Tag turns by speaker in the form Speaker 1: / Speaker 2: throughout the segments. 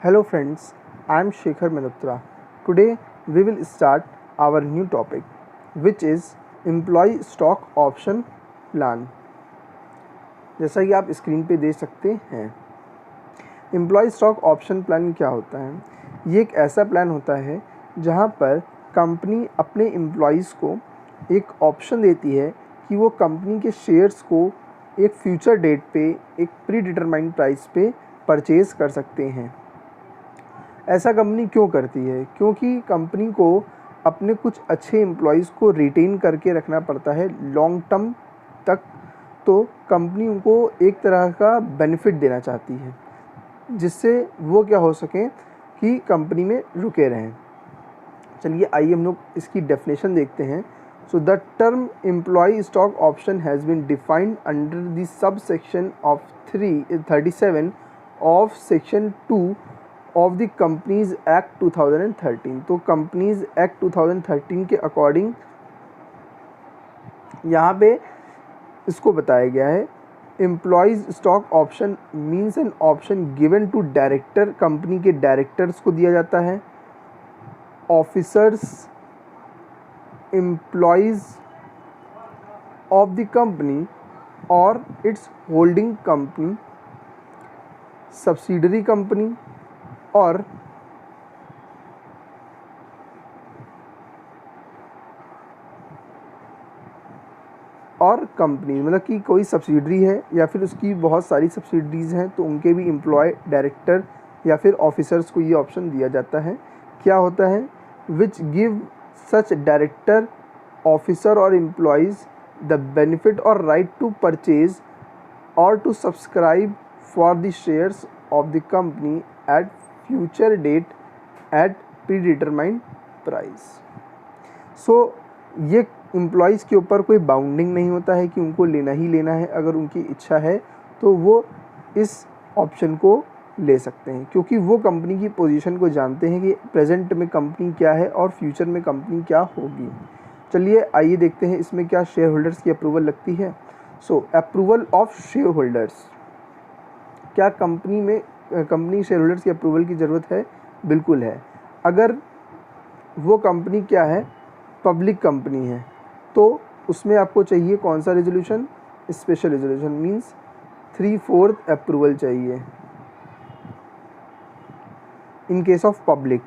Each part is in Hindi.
Speaker 1: Hello friends, I am Shekhar Malhotra. Today we will start our new topic which is Employee Stock Option Plan. जैसा कि आप स्क्रीन पे देख सकते हैं, एम्प्लॉय स्टॉक ऑप्शन प्लान क्या होता है? ये एक ऐसा प्लान होता है जहाँ पर कंपनी अपने एम्प्लॉयज़ को एक ऑप्शन देती है कि वो कंपनी के शेयर्स को एक फ्यूचर डेट पे एक प्री डिटरमाइंड प्राइस पे परचेज़ कर सकते हैं। ऐसा कंपनी क्यों करती है? क्योंकि कंपनी को अपने कुछ अच्छे एम्प्लॉयज़ को रिटेन करके रखना पड़ता है लॉन्ग टर्म तक, तो कंपनी उनको एक तरह का बेनिफिट देना चाहती है जिससे वो क्या हो सकें कि कंपनी में रुके रहें। चलिए आइए हम लोग इसकी डेफिनेशन देखते हैं। So the term employee stock option has been defined under the sub section of 37 of section 2 of the companies act 2013। तो कंपनीज एक्ट 2013 के अकॉर्डिंग यहाँ पे इसको बताया गया है। Employees stock option means an option given to director, company के डायरेक्टर्स को दिया जाता है, officers, employees of the company और its holding company, subsidiary company और कंपनी, मतलब कि कोई सब्सिडरी है या फिर उसकी बहुत सारी सब्सिडरीज़ हैं तो उनके भी एम्प्लॉय, डायरेक्टर या फिर ऑफिसर्स को ये ऑप्शन दिया जाता है। क्या होता है? Which give such director, officer और एम्प्लॉयज़ द बेनिफिट और राइट टू परचेज और to subscribe for the shares of the company at future date at predetermined price. So ये एम्प्लॉयज़ के ऊपर कोई बाउंडिंग नहीं होता है कि उनको लेना ही लेना है। अगर उनकी इच्छा है तो वो इस ऑप्शन को ले सकते हैं क्योंकि वो कंपनी की पोजीशन को जानते हैं कि प्रेजेंट में कंपनी क्या है और फ्यूचर में कंपनी क्या होगी। चलिए आइए देखते हैं इसमें क्या शेयर होल्डर्स की अप्रूवल लगती है। सो अप्रूवल ऑफ शेयर होल्डर्स, क्या कंपनी शेयर होल्डर्स की अप्रूवल की ज़रूरत है? बिल्कुल है। अगर वो कंपनी क्या है, पब्लिक कंपनी है, तो उसमें आपको चाहिए कौन सा resolution? Special resolution, means 3/4 approval चाहिए। इन केस ऑफ पब्लिक,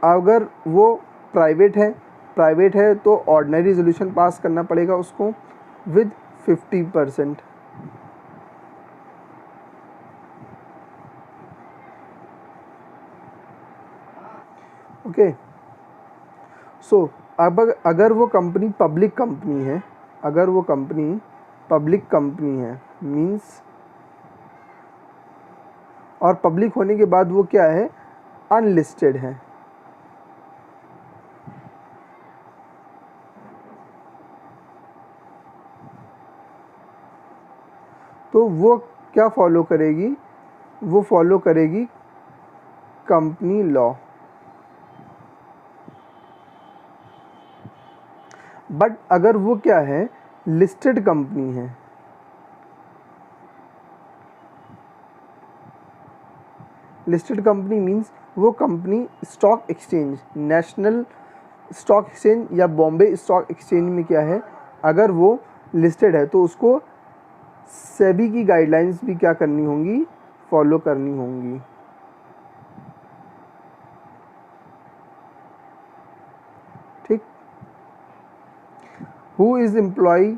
Speaker 1: अगर वो प्राइवेट है तो ऑर्डिनरी रेजोल्यूशन पास करना पड़ेगा उसको विद 50%। ओके, सो अब अगर वो कंपनी पब्लिक कंपनी है, अगर वो कंपनी पब्लिक कंपनी है मीन्स, और पब्लिक होने के बाद वो क्या है? अनलिस्टेड है। तो वो क्या फॉलो करेगी? वो फॉलो करेगी कंपनी लॉ। बट अगर वो क्या है? लिस्टेड कंपनी है, लिस्टेड कंपनी मीन्स वो company stock exchange, national stock exchange या बॉम्बे स्टॉक एक्सचेंज में क्या है, अगर वो लिस्टेड है तो उसको सेबी की गाइडलाइंस भी क्या करनी होंगी? फॉलो करनी होंगी। ठीक। Who is employee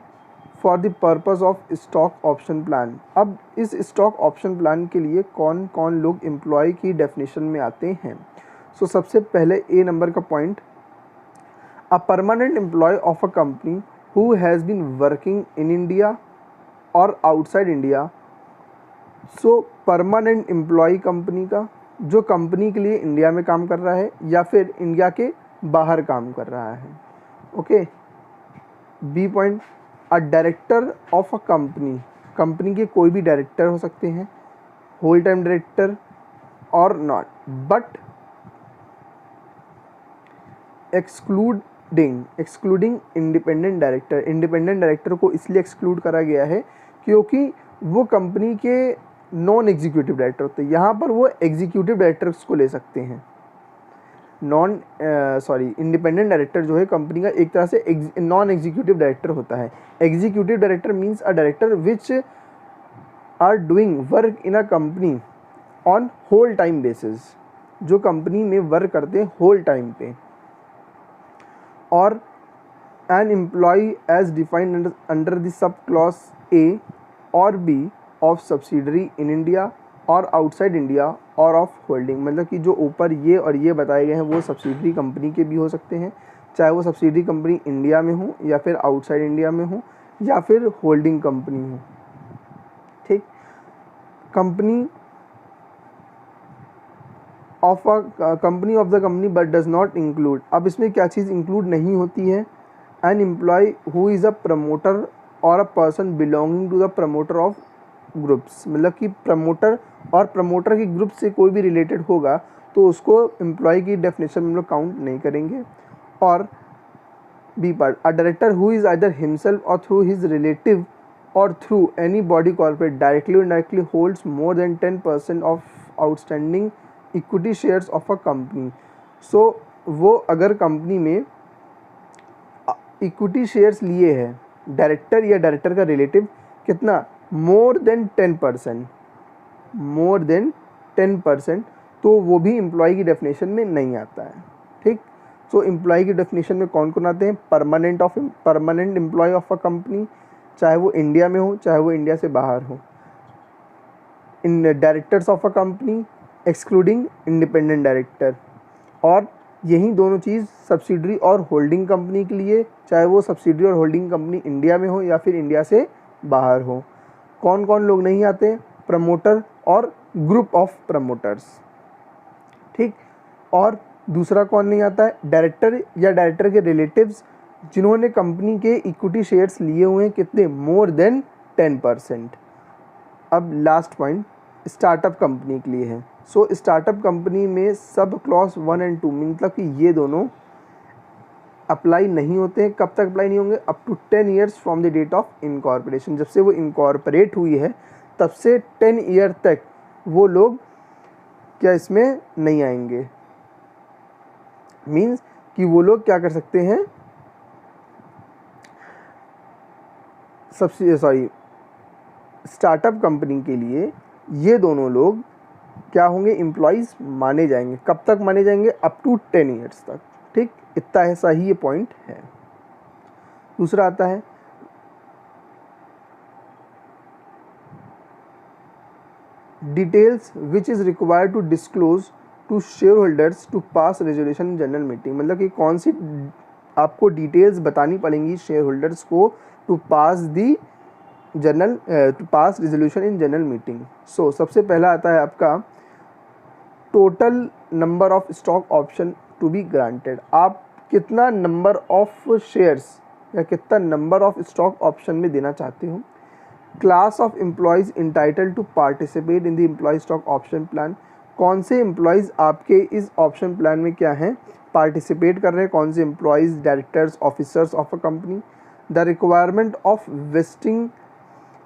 Speaker 1: for the purpose of stock option plan. अब इस स्टॉक ऑप्शन प्लान के लिए कौन कौन लोग एम्प्लॉय की डेफिनेशन में आते हैं? सो सबसे पहले ए नंबर का point, a permanent employee of a company who has been working in India और outside India. So permanent employee company का जो कंपनी के लिए इंडिया में काम कर रहा है या फिर इंडिया के बाहर काम कर रहा है। Okay. B point, a director of a company, company के कोई भी डायरेक्टर हो सकते हैं, होल टाइम डायरेक्टर और not, but excluding independent director. Independent director को इसलिए एक्सक्लूड करा गया है क्योंकि वो कंपनी के नॉन एग्जीक्यूटिव डायरेक्टर होते हैं, यहाँ पर वो एग्जीक्यूटिव डायरेक्टर्स को ले सकते हैं। इंडिपेंडेंट डायरेक्टर जो है कंपनी का एक तरह से नॉन एग्जीक्यूटिव डायरेक्टर होता है। Executive director means a director which are doing work in a company on whole time basis, जो कंपनी में वर्क करते हैं होल टाइम पे। और an employee as defined under the sub clause A और B of subsidiary in India और आउटसाइड इंडिया और ऑफ होल्डिंग, मतलब कि जो ऊपर ये और ये बताए गए हैं वो सब्सिडरी कंपनी के भी हो सकते हैं, चाहे वो सब्सिडरी कंपनी इंडिया में हो या फिर आउटसाइड इंडिया में हो या फिर होल्डिंग कंपनी हो। ठीक, company of the company but does not include, अब इसमें क्या चीज़ इंक्लूड नहीं होती है, an employee who is a promoter और a person belonging to the promoter of groups, मतलब कि प्रमोटर और प्रमोटर के ग्रुप से कोई भी रिलेटेड होगा तो उसको एम्प्लॉय की डेफिनेशन में हम लोग काउंट नहीं करेंगे। और B part, a director who is either himself और थ्रू हिज रिलेटिव और through any body corporate directly और indirectly holds more than 10% of outstanding equity shares of a company. So वो अगर कंपनी में इक्विटी शेयर्स लिए हैं डायरेक्टर या डायरेक्टर का रिलेटिव, कितना, मोर देन 10%, मोर देन 10%, तो वो भी एम्प्लॉय की डेफिनेशन में नहीं आता है। ठीक, सो एम्प्लॉय की डेफिनेशन में कौन कौन आते हैं, permanent employee of a company, चाहे वो इंडिया में हो चाहे वो इंडिया से बाहर हो, in directors of a company excluding independent director. और यही दोनों चीज़ सब्सिडरी और होल्डिंग कंपनी के लिए, चाहे वो सब्सिडरी और होल्डिंग कंपनी इंडिया में हो या फिर इंडिया से बाहर हो। कौन कौन लोग नहीं आते, प्रमोटर और ग्रुप ऑफ प्रमोटर्स। ठीक, और दूसरा कौन नहीं आता है, डायरेक्टर या डायरेक्टर के रिलेटिव्स जिन्होंने कंपनी के इक्विटी शेयर्स लिए हुए हैं, कितने, मोर देन 10%। अब लास्ट पॉइंट स्टार्टअप कंपनी के लिए है। सो स्टार्टअप कंपनी में सब क्लॉज 1 और 2 मतलब कि ये दोनों अप्लाई नहीं होते हैं। कब तक अप्लाई नहीं होंगे, up to 10 years from the date of incorporation, जब से वो इनकॉर्पोरेट हुई है तब से 10 ईयर तक वो लोग क्या इसमें नहीं आएंगे। मीन्स कि वो लोग क्या कर सकते हैं, स्टार्टअप कंपनी के लिए ये दोनों लोग क्या होंगे, एम्प्लॉयज़ माने जाएंगे। कब तक माने जाएंगे, अप टू 10 ईयर्स तक। ठीक, इतना ऐसा ही ये पॉइंट है। दूसरा आता है details which is required to disclose to shareholders to pass resolution in general meeting, मतलब कि कौन सी आपको डिटेल्स बतानी पड़ेंगी शेयर होल्डर्स को to pass resolution in general meeting. So सबसे पहला आता है आपका total number of stock option to be granted, आप कितना नंबर ऑफ शेयर्स या कितना नंबर ऑफ स्टॉक ऑप्शन में देना चाहते हो। Class of employees entitled to participate in the employee stock option plan, कौन से एम्प्लॉयज़ आपके इस ऑप्शन प्लान में क्या हैं, पार्टिसिपेट कर रहे हैं, कौन से employees, directors, officers of a company. The requirement of vesting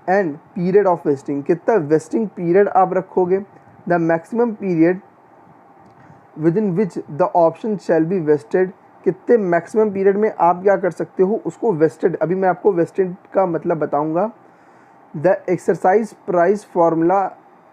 Speaker 1: and period of vesting, कितना वेस्टिंग पीरियड आप रखोगे। The maximum period within which the option shall be vested, कितने मैक्सिमम पीरियड में आप क्या कर सकते हो उसको वेस्टेड। अभी मैं आपको वेस्टेड का मतलब बताऊंगा। The exercise price formula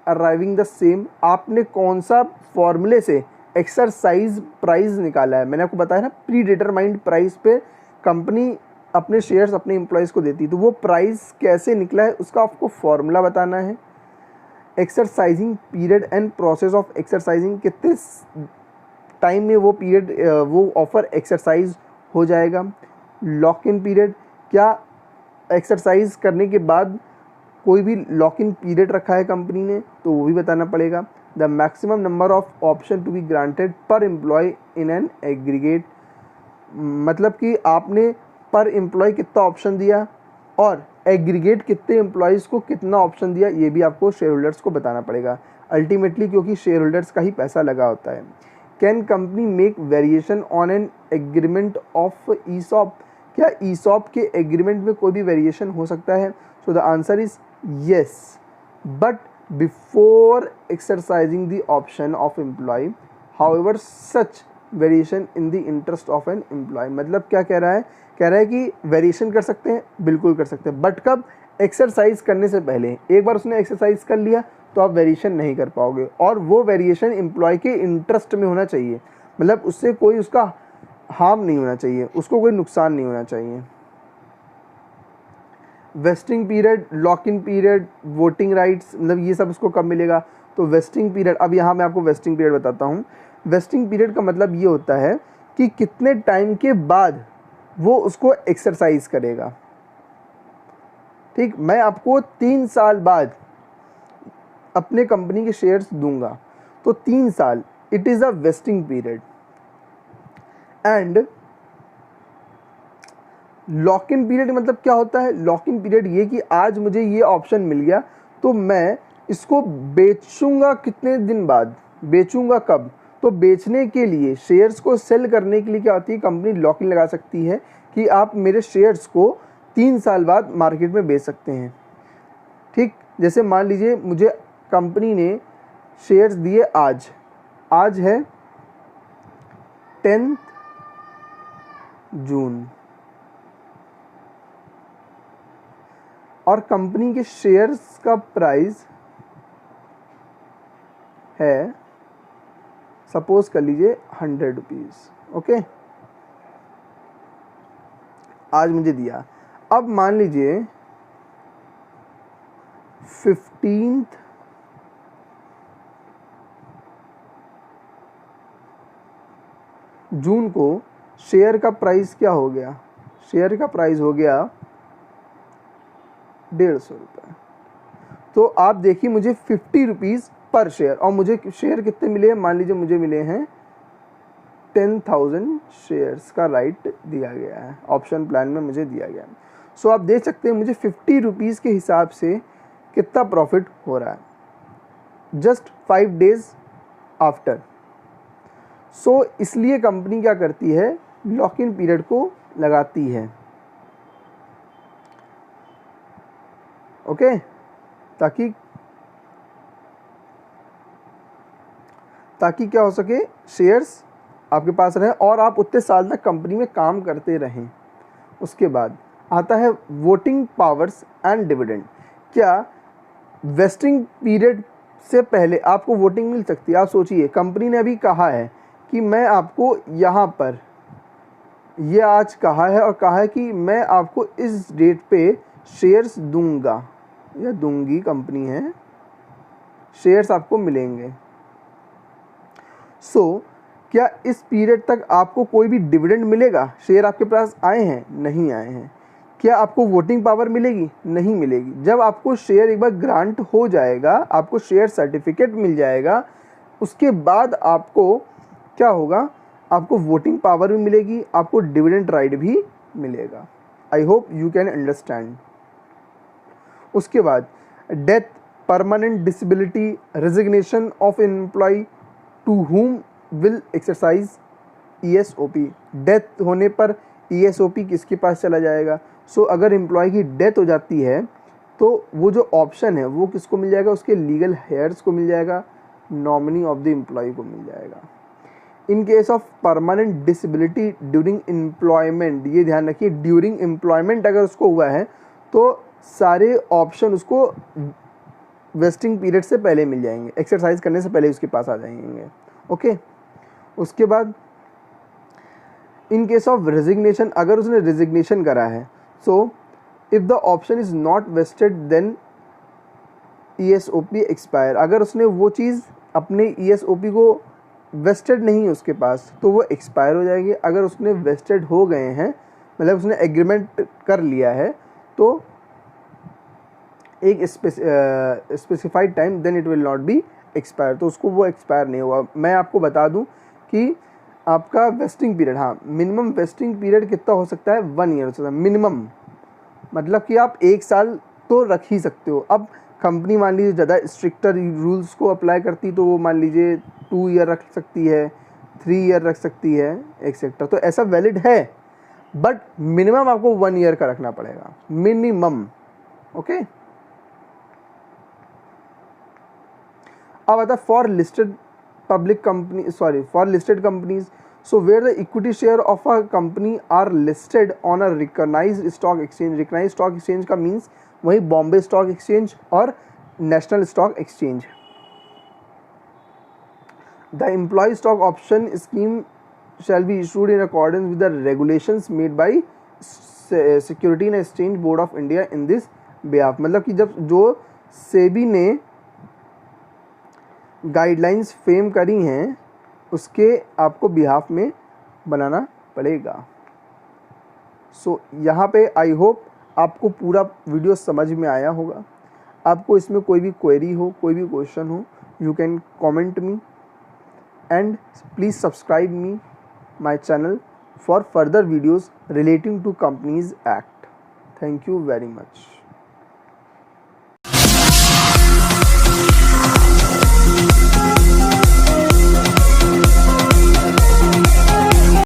Speaker 1: arriving the same, आपने कौन सा फॉर्मूले से एक्सरसाइज प्राइस निकाला है। मैंने आपको बताया ना, प्री डिटरमाइंड प्राइस पे कंपनी अपने शेयर्स अपने एम्प्लॉयज़ को देती है, तो वो प्राइस कैसे निकला है उसका आपको फॉर्मूला बताना है। Exercising period and process of exercising, कितने टाइम में वो पीरियड वो ऑफ़र एक्सरसाइज हो जाएगा। लॉक इन पीरियड, क्या एक्सरसाइज करने के बाद कोई भी लॉक इन पीरियड रखा है कंपनी ने, तो वो भी बताना पड़ेगा। The maximum number of option to be granted per employee in an aggregate, मतलब कि आपने पर एम्प्लॉय कितना ऑप्शन दिया और एग्रीगेट कितने एम्प्लॉयज़ को कितना ऑप्शन दिया, ये भी आपको शेयर होल्डर्स को बताना पड़ेगा अल्टीमेटली, क्योंकि शेयर होल्डर्स का ही पैसा लगा होता है। Can company make variation on an agreement of ESOP, क्या ईसॉप के एग्रीमेंट में कोई भी वेरिएशन हो सकता है। So the answer is yes, but before exercising the option of employee, however such variation in the interest of an employee. मतलब क्या कह रहा है, कह रहा है कि वेरिएशन कर सकते हैं, बिल्कुल कर सकते हैं, बट कब, एक्सरसाइज करने से पहले। एक बार उसने एक्सरसाइज कर लिया तो आप वेरिएशन नहीं कर पाओगे, और वो वेरिएशन एम्प्लॉय के इंटरेस्ट में होना चाहिए, मतलब उससे कोई उसका हार्म नहीं होना चाहिए, उसको कोई नुकसान नहीं होना चाहिए। Vesting period, lock in period, voting rights, मतलब ये सब उसको कब मिलेगा। तो वेस्टिंग पीरियड, अब यहाँ मैं आपको वेस्टिंग पीरियड बताता हूँ। वेस्टिंग पीरियड का मतलब ये होता है कि कितने टाइम के बाद वो उसको एक्सरसाइज करेगा। ठीक, मैं आपको 3 साल बाद अपने कंपनी के शेयर्स दूंगा, तो 3 साल, it is a vesting period. And lock in period मतलब क्या होता है, लॉक इन पीरियड ये कि आज मुझे ये ऑप्शन मिल गया तो मैं इसको बेचूंगा कितने दिन बाद, बेचूंगा कब। तो बेचने के लिए, शेयर्स को सेल करने के लिए क्या होती है, कंपनी लॉक इन लगा सकती है कि आप मेरे शेयर्स को 3 साल बाद मार्केट में बेच सकते हैं। ठीक, जैसे मान लीजिए मुझे कंपनी ने शेयर्स दिए आज है 10 जून, और कंपनी के शेयर्स का प्राइस है, सपोज कर लीजिए 100 रुपीज़। ओके, आज मुझे दिया। अब मान लीजिए 15 जून को शेयर का प्राइस क्या हो गया, शेयर का प्राइस हो गया 150 रुपये। तो आप देखिए मुझे 50 रुपीज़ पर शेयर, और मुझे शेयर कितने मिले हैं, मान लीजिए मुझे मिले हैं 10,000 शेयर्स का राइट दिया गया है, ऑप्शन प्लान में मुझे दिया गया है। सो आप देख सकते हैं मुझे 50 रुपीज़ के हिसाब से कितना प्रॉफिट हो रहा है जस्ट 5 डेज आफ्टर। सो इसलिए कंपनी क्या करती है, लॉक इन पीरियड को लगाती है। ओके, ताकि क्या हो सके, शेयर्स आपके पास रहें और आप उतने साल तक कंपनी में काम करते रहें। उसके बाद आता है वोटिंग पावर्स एंड डिविडेंड। क्या वेस्टिंग पीरियड से पहले आपको वोटिंग मिल सकती है? आप सोचिए, कंपनी ने अभी कहा है कि मैं आपको यहाँ पर, ये आज कहा है और कहा है कि मैं आपको इस डेट पे शेयर्स दूंगा या दूंगी, कंपनी है, शेयर्स आपको मिलेंगे। सो क्या इस पीरियड तक आपको कोई भी डिविडेंड मिलेगा? शेयर आपके पास आए हैं, नहीं आए हैं। क्या आपको वोटिंग पावर मिलेगी? नहीं मिलेगी। जब आपको शेयर एक बार ग्रांट हो जाएगा, आपको शेयर सर्टिफिकेट मिल जाएगा, उसके बाद आपको क्या होगा, आपको वोटिंग पावर भी मिलेगी, आपको डिविडेंड राइट भी मिलेगा। I hope you can understand. उसके बाद death, permanent disability, resignation of employee to whom will exercise ESOP। Death होने पर ESOP किसके पास चला जाएगा? सो अगर एम्प्लॉय की डेथ हो जाती है तो वो जो ऑप्शन है वो किसको मिल जाएगा, उसके लीगल हेयर्स को मिल जाएगा, नॉमिनी ऑफ द एम्प्लॉय को मिल जाएगा। In case of permanent disability during employment, ये ध्यान रखिए, ड्यूरिंग एम्प्लॉयमेंट अगर उसको हुआ है तो सारे ऑप्शन उसको वेस्टिंग पीरियड से पहले मिल जाएंगे, एक्सरसाइज करने से पहले उसके पास आ जाएंगे। ओके, उसके बाद इन केस ऑफ रेजिग्नेशन, अगर उसने रेजिग्नेशन करा है, so if the option is not vested then ESOP expire. अगर उसने वो चीज़ अपने ESOP को वेस्टेड नहीं है उसके पास तो वो एक्सपायर हो जाएगी। अगर उसने वेस्टेड हो गए हैं, मतलब उसने एग्रीमेंट कर लिया है, तो एक specified time, then it will not be expire, तो उसको वो एक्सपायर नहीं हुआ। मैं आपको बता दूं कि आपका वेस्टिंग पीरियड, हाँ, मिनिमम वेस्टिंग पीरियड कितना हो सकता है, 1 ईयर हो सकता है मिनिमम, मतलब कि आप 1 साल तो रख ही सकते हो। अब कंपनी मान लीजिए ज़्यादा स्ट्रिक्टर रूल्स को अप्लाई करती तो वो मान लीजिए 2 ईयर रख सकती है, 3 ईयर रख सकती है, एक्सेट्रा, तो ऐसा वैलिड है, बट मिनिमम आपको 1 ईयर का रखना पड़ेगा, मिनिमम। ओके, अब आता है for listed public company, sorry for listed companies, so where the equity share of a company are listed on a recognised stock exchange. Recognised stock exchange का मीन्स वही बॉम्बे स्टॉक एक्सचेंज और national stock exchange. The employee stock option scheme shall be issued in accordance with the regulations made by Security and Exchange Board of India in this behalf. मतलब कि जब जो सेबी ने गाइडलाइंस फ्रेम करी हैं उसके आपको बिहाफ में बनाना पड़ेगा। सो यहाँ पे आई होप आपको पूरा वीडियो समझ में आया होगा। आपको इसमें कोई भी क्वेरी हो, कोई भी क्वेश्चन हो, you can comment me and please subscribe me my channel for further videos relating to Companies Act. Thank you very much.